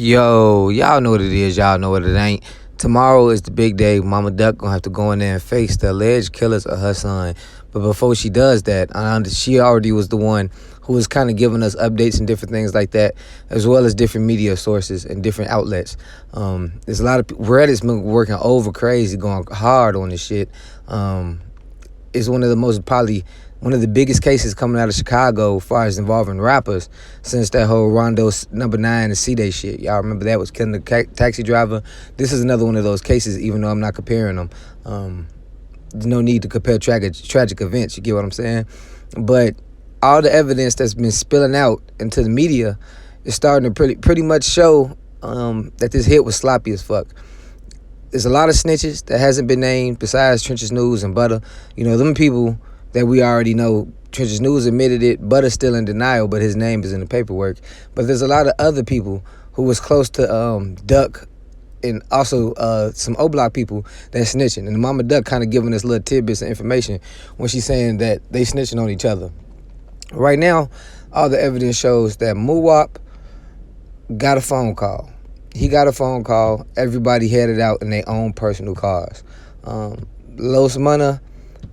Yo, y'all know what it is. Y'all know what it ain't. Tomorrow is the big day. Mama Duck gonna have to go in there and face the alleged killers of her son. But before she does that, she already was the one who was kind of giving us updates and different things like that, as well as different media sources and different outlets. There's a lot of Reddit's been working over crazy, going hard on this shit. It's one of the most probably one of the biggest cases coming out of Chicago as far as involving rappers since that whole Rondo number 9 and C-Day shit. Y'all remember that was killing the taxi driver? This is another one of those cases, even though I'm not comparing them. There's no need to compare tragic events, you get what I'm saying? But all the evidence that's been spilling out into the media is starting to pretty much show that this hit was sloppy as fuck. There's a lot of snitches that hasn't been named besides Trenches News and Butter. You know, them people that we already know. Trenches News admitted it. Butter's still in denial, but his name is in the paperwork. But there's a lot of other people who was close to Duck and also some O-Block people that snitching. And Mama Duck kind of giving us little tidbits of information when she's saying that they snitching on each other. Right now, all the evidence shows that Muwop got a phone call. He got a phone call. Everybody headed out in their own personal cars. Los Mana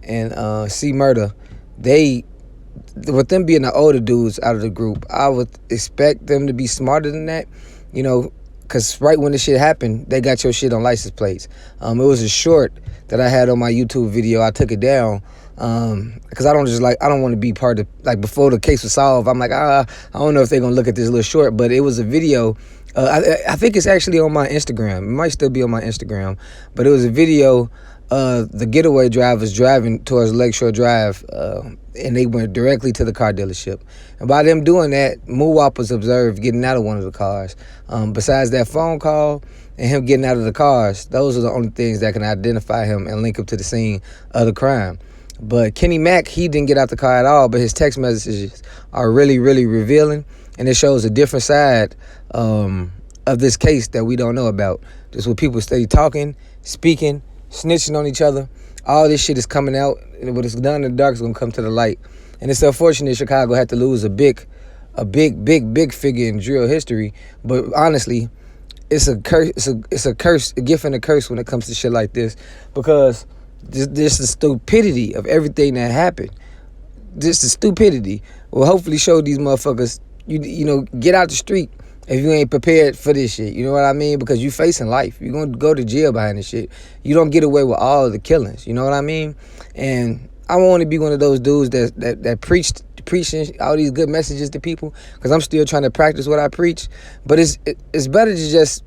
and C Murder, with them being the older dudes out of the group, I would expect them to be smarter than that, you know, because right when the shit happened, they got your shit on license plates. It was a short that I had on my YouTube video. I took it down because I don't want to be part of, like, before the case was solved, I'm like, I don't know if they're going to look at this little short, but it was a video. I think it's actually on my Instagram. It might still be on my Instagram, but it was a video. The getaway drivers driving towards Lakeshore Drive, and they went directly to the car dealership. And by them doing that, Muwop was observed getting out of one of the cars. Besides that phone call and him getting out of the cars, those are the only things that can identify him and link him to the scene of the crime. But Kenny Mack, he didn't get out the car at all, but his text messages are really, really revealing, and it shows a different side of this case that we don't know about. Just with people steady talking, speaking, snitching on each other. All this shit is coming out, and what is done in the dark is gonna come to the light. And it's unfortunate Chicago had to lose a big figure in drill history. But honestly, it's a curse. It's a curse, a gift and a curse when it comes to shit like this, because this the stupidity of everything that happened. Just the stupidity will hopefully show these motherfuckers, you know, get out the street if you ain't prepared for this shit. You know what I mean? Because you facing life. You're going to go to jail behind this shit. You don't get away with all the killings. You know what I mean? And I want to be one of those dudes that preaching all these good messages to people, because I'm still trying to practice what I preach. But it's better to just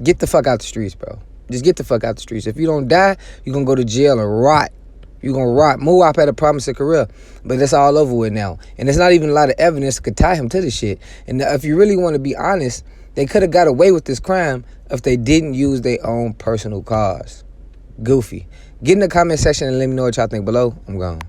get the fuck out the streets, bro. Just get the fuck out the streets. If you don't die, you're going to go to jail and rot. You're going to rot. Muwop had a promising career, but that's all over with now. And there's not even a lot of evidence that could tie him to this shit. And if you really want to be honest, they could have got away with this crime if they didn't use their own personal cars. Goofy. Get in the comment section and let me know what y'all think below. I'm gone.